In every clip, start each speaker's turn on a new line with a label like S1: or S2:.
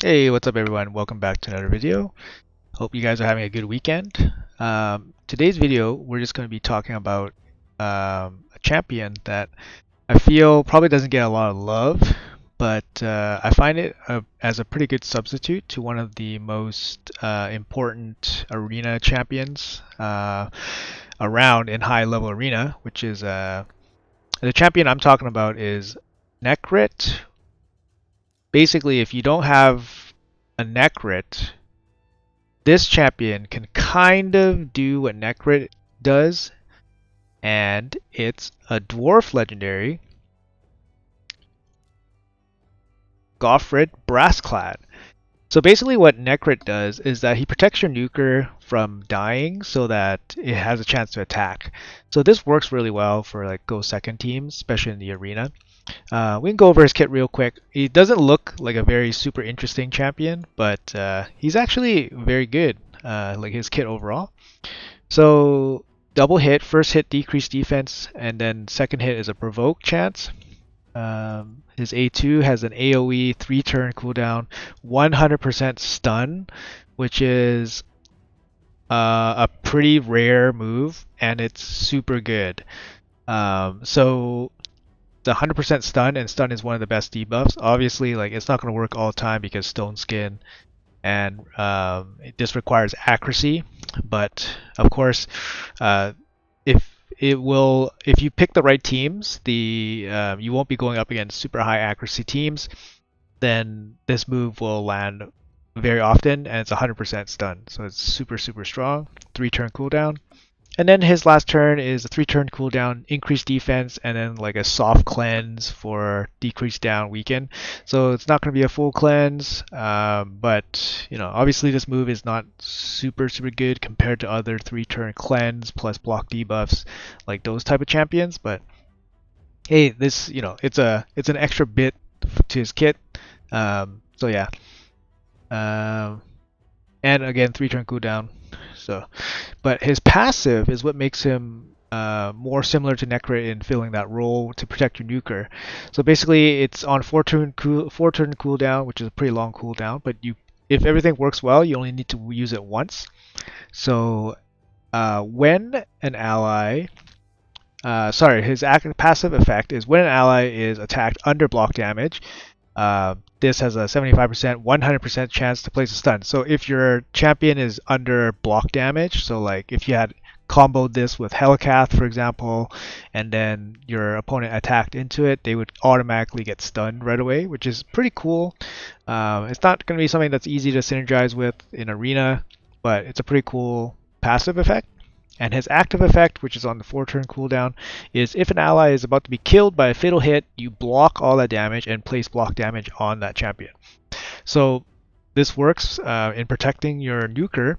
S1: Hey, what's up everyone? Welcome back to another video. Hope you guys are having a good weekend. Today's video, we're just going to be talking about a champion that I feel probably doesn't get a lot of love, but I find it as a pretty good substitute to one of the most important arena champions around in high level arena, which is the champion I'm talking about is NUKER. Basically, if you don't have a NUKER, this champion can kind of do what NUKER does, and it's a dwarf legendary, GOFFRED BRASSCLAD. So basically what NUKER does is that he protects your nuker from dying so that it has a chance to attack. So this works really well for like go second teams, especially in the arena. We can go over his kit real quick. He doesn't look like a very super interesting champion, but he's actually very good, like his kit overall. So double hit, first hit decreased defense, and then second hit is a provoke chance. His A2 has an AoE 3-turn cooldown, 100% stun, which is a pretty rare move, and it's super good. So the 100% stun, and stun is one of the best debuffs. Obviously, like it's not going to work all the time because stone skin, and this requires accuracy. But of course, if if you pick the right teams, you won't be going up against super high accuracy teams. Then this move will land very often, and it's 100% stun, so it's super strong. 3-turn cooldown. And then his last turn is a 3-turn cooldown, increased defense, and then like a soft cleanse for decreased down weaken. So it's not going to be a full cleanse, but you know, obviously this move is not super good compared to other 3-turn cleanse plus block debuffs like those type of champions. But hey, this it's an extra bit to his kit. So yeah, um, and again 3-turn cooldown. So, but his passive is what makes him more similar to NUKER in filling that role to protect your nuker. So basically, it's on 4-turn cooldown, which is a pretty long cooldown. But if everything works well, you only need to use it once. So when an ally, his passive effect is when an ally is attacked under block damage. This has a 75%, 100% chance to place a stun. So if your champion is under block damage, so like if you had comboed this with Helicath, for example, and then your opponent attacked into it, they would automatically get stunned right away, which is pretty cool. It's not going to be something that's easy to synergize with in Arena, but it's a pretty cool passive effect. And his active effect, which is on the 4-turn cooldown, is if an ally is about to be killed by a fatal hit, you block all that damage and place block damage on that champion. So this works in protecting your nuker.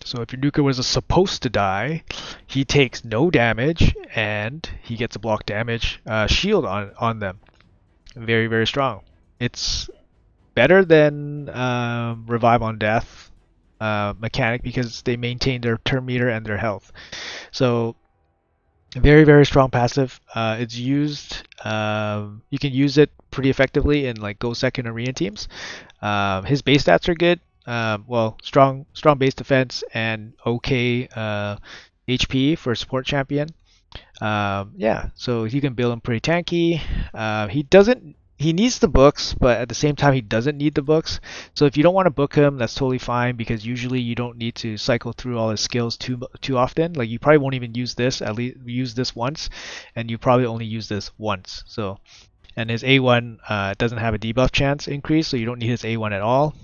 S1: So if your nuker was supposed to die, he takes no damage and he gets a block damage shield on them. Very strong. It's better than Revive on Death mechanic because they maintain their turn meter and their health. So very strong passive. It's used. You can use it pretty effectively in like go second arena teams. His base stats are good. Well, strong base defense and okay HP for a support champion. Yeah, so you can build him pretty tanky. He needs the books, but at the same time he doesn't need the books. So if you don't want to book him, that's totally fine because usually you don't need to cycle through all his skills too often. Like you probably won't even use this, at least use this once, and you probably only use this once. So and his A1 doesn't have a debuff chance increase, so you don't need his A1 at all.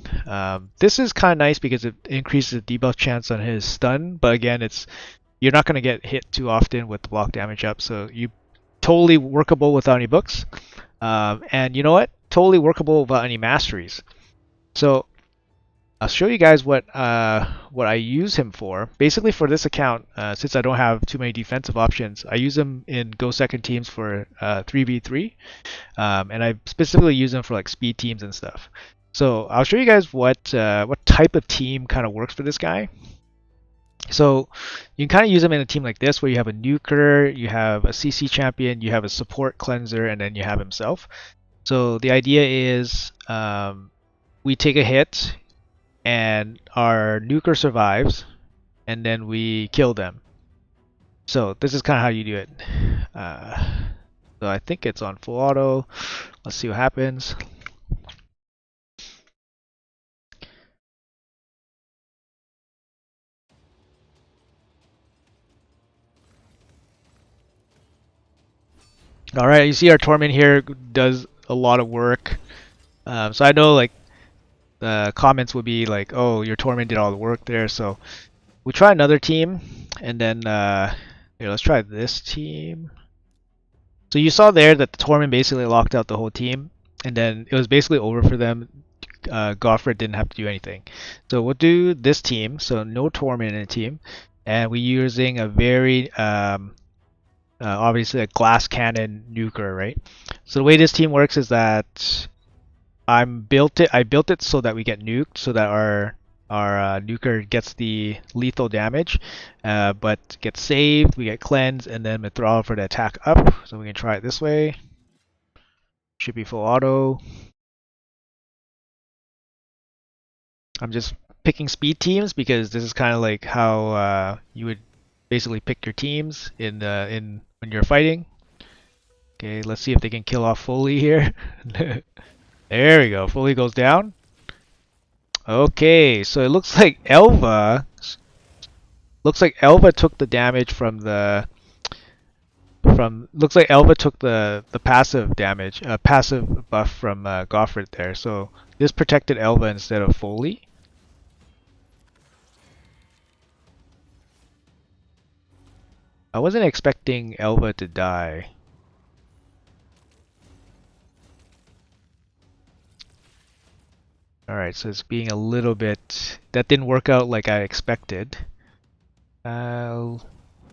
S1: This is kind of nice because it increases the debuff chance on his stun, but again, you're not going to get hit too often with the block damage up, so you totally workable without any books. And you know what? Totally workable without any masteries. So I'll show you guys what I use him for. Basically for this account, since I don't have too many defensive options, I use him in go second teams for 3v3. And I specifically use him for like speed teams and stuff. So I'll show you guys what type of team kind of works for this guy. So you can kind of use them in a team like this where you have a nuker, you have a CC champion, you have a support cleanser, and then you have himself. So the idea is we take a hit, and our nuker survives, and then we kill them. So this is kind of how you do it. So I think it's on full auto. Let's see what happens. All right, you see our torment here does a lot of work. So I know like the comments would be like, "Oh, your torment did all the work there." So we try another team, and then here, let's try this team. So you saw there that the torment basically locked out the whole team, and then it was basically over for them. GOFFRED didn't have to do anything. So we'll do this team. So no torment in the team, and we're using a very obviously a glass cannon nuker, right? So the way this team works is that I built it so that we get nuked, so that our nuker gets the lethal damage, but gets saved, we get cleanse, and then withdrawal for the attack up. So we can try it this way. Should be full auto. I'm just picking speed teams because this is kind of like how you would basically pick your teams in when you're fighting. Okay, let's see if they can kill off Foley here. There we go. Foley goes down. Okay, so it looks like Elva took the damage from the looks like Elva took the passive damage, passive buff from GOFFRED there. So this protected Elva instead of Foley. I wasn't expecting Elva to die. Alright, so it's being a little bit... That didn't work out like I expected. Let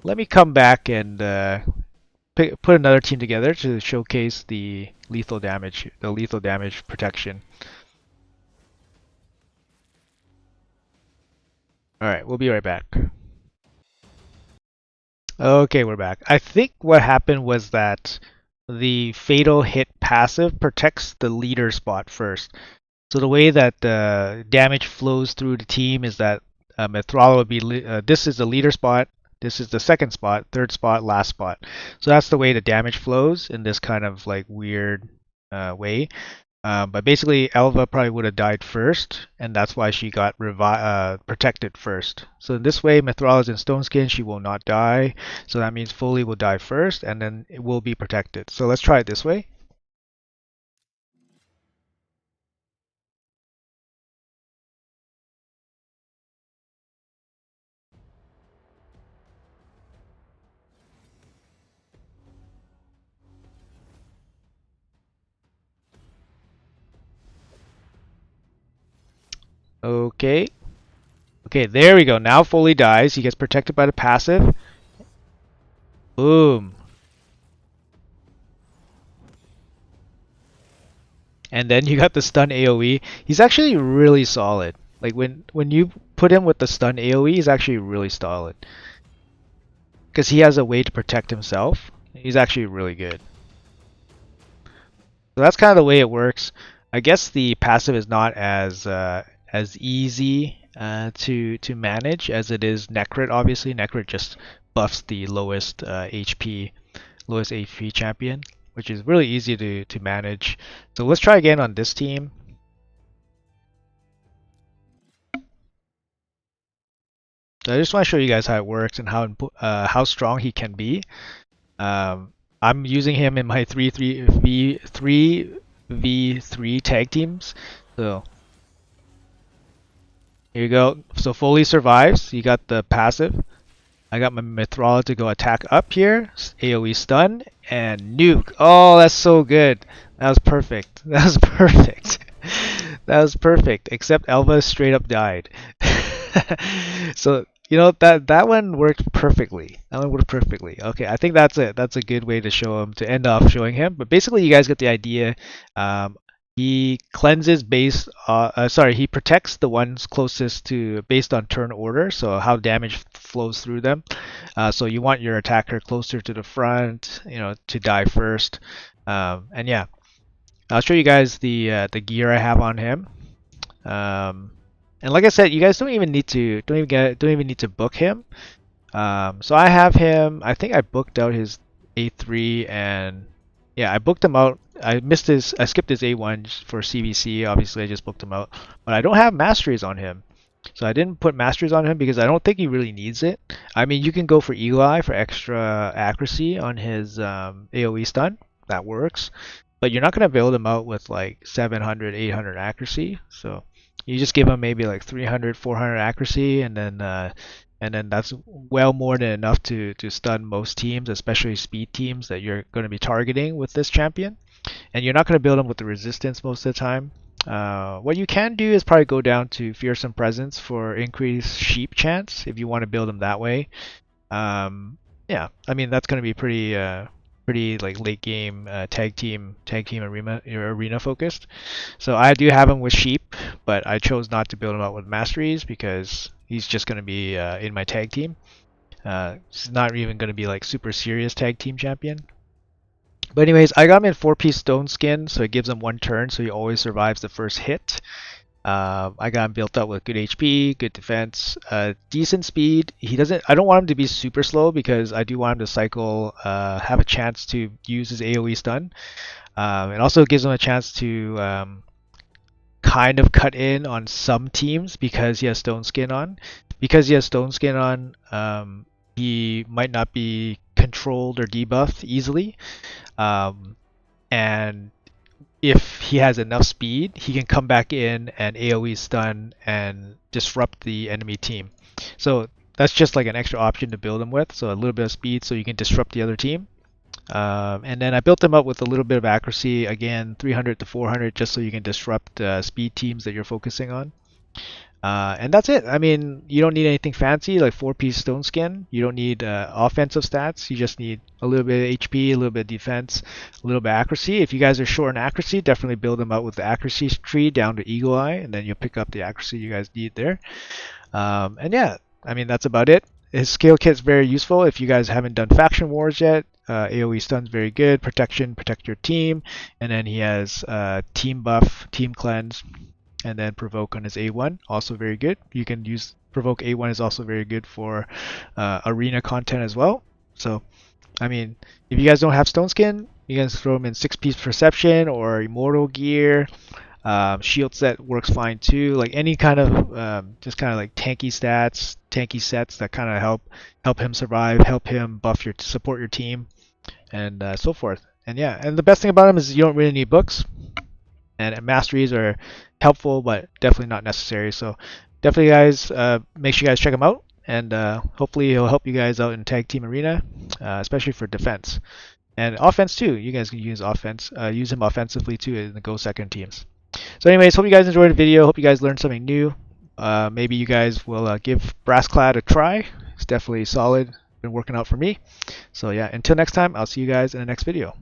S1: me come back and put another team together to showcase the lethal damage protection. Alright, we'll be right back. Okay, we're back. I think what happened was that the fatal hit passive protects the leader spot first. So the way that the damage flows through the team is that Mithrala would be this is the leader spot, this is the second spot, third spot, last spot. So that's the way the damage flows in this kind of like weird way. But basically, Elva probably would have died first, and that's why she got protected first. So in this way, Mithrala is in Stone Skin, she will not die. So that means Foley will die first, and then it will be protected. So let's try it this way. Okay. Okay, there we go. Now Foley dies. He gets protected by the passive. Boom. And then you got the stun AoE. He's actually really solid. Like when you put him with the stun AoE, he's actually really solid. Because he has a way to protect himself. He's actually really good. So that's kind of the way it works. I guess the passive is not as easy to manage as it is Necrit. Obviously, Necrit just buffs the lowest HP champion, which is really easy to manage. So let's try again on this team. So I just want to show you guys how it works and how strong he can be. I'm using him in my 3v3 tag teams. So here you go. So Foley survives. You got the passive. I got my Mithrala to go attack up here. AoE stun and nuke. Oh, that's so good. That was perfect. That was perfect. That was perfect. Except Elva straight up died. So you know that one worked perfectly. That one worked perfectly. Okay, I think that's it. That's a good way to show him, to end off showing him. But basically, you guys get the idea. He cleanses based he protects the ones closest to based on turn order, so how damage flows through them. So you want your attacker closer to the front, you know, to die first. And yeah, I'll show you guys the gear I have on him. And like I said, you guys don't even need to book him. So I have him. I think I booked out his A3 and yeah, I booked him out. I skipped his A1 for CVC. Obviously, I just booked him out, but I don't have masteries on him. So I didn't put masteries on him because I don't think he really needs it. I mean, you can go for Eagle Eye for extra accuracy on his AoE stun. That works. But you're not going to build him out with like 700, 800 accuracy. So you just give him maybe like 300, 400 accuracy, and then that's well more than enough to stun most teams, especially speed teams that you're going to be targeting with this champion. And you're not going to build them with the resistance most of the time. What you can do is probably go down to Fearsome Presence for increased sheep chance if you want to build them that way. Yeah, I mean that's going to be pretty like late game tag team arena focused. So I do have him with sheep, but I chose not to build him out with masteries because he's just going to be in my tag team. He's not even going to be like super serious tag team champion. But anyways, I got him in 4-piece stone skin, so it gives him 1 turn, so he always survives the first hit. I got him built up with good HP, good defense, decent speed. I don't want him to be super slow because I do want him to cycle, have a chance to use his AoE stun. It also gives him a chance to kind of cut in on some teams because he has stone skin on. Because he has stone skin on, he might not be controlled or debuffed easily. And if he has enough speed, he can come back in and AoE stun and disrupt the enemy team. So that's just like an extra option to build him with. So a little bit of speed so you can disrupt the other team. And then I built him up with a little bit of accuracy, again 300 to 400, just so you can disrupt speed teams that you're focusing on. And that's it. I mean, you don't need anything fancy like 4-piece stone skin. You don't need offensive stats. You just need a little bit of HP, a little bit of defense, a little bit of accuracy. If you guys are short on accuracy, definitely build them out with the accuracy tree down to Eagle Eye, and then you'll pick up the accuracy you guys need there. And yeah, I mean, that's about it. His skill kit's very useful if you guys haven't done faction wars yet. AoE stun's very good. Protection, protect your team. And then he has team buff, team cleanse, and then provoke on his A1, also very good. You can use provoke A1 is also very good for arena content as well. So, I mean, if you guys don't have stone skin, you guys throw him in 6-piece perception or immortal gear. Shield set works fine too. Like any kind of just kind of like tanky stats, tanky sets that kind of help him survive, help him buff support your team, and so forth. And yeah, and the best thing about him is you don't really need books. And masteries are helpful, but definitely not necessary. So definitely, guys, make sure you guys check him out, and hopefully he'll help you guys out in tag team arena, especially for defense and offense too. You guys can use use him offensively too in the go second teams. So anyways, hope you guys enjoyed the video. Hope you guys learned something new. Maybe you guys will give BRASSCLAD a try. It's definitely solid. Been working out for me. So yeah, until next time, I'll see you guys in the next video.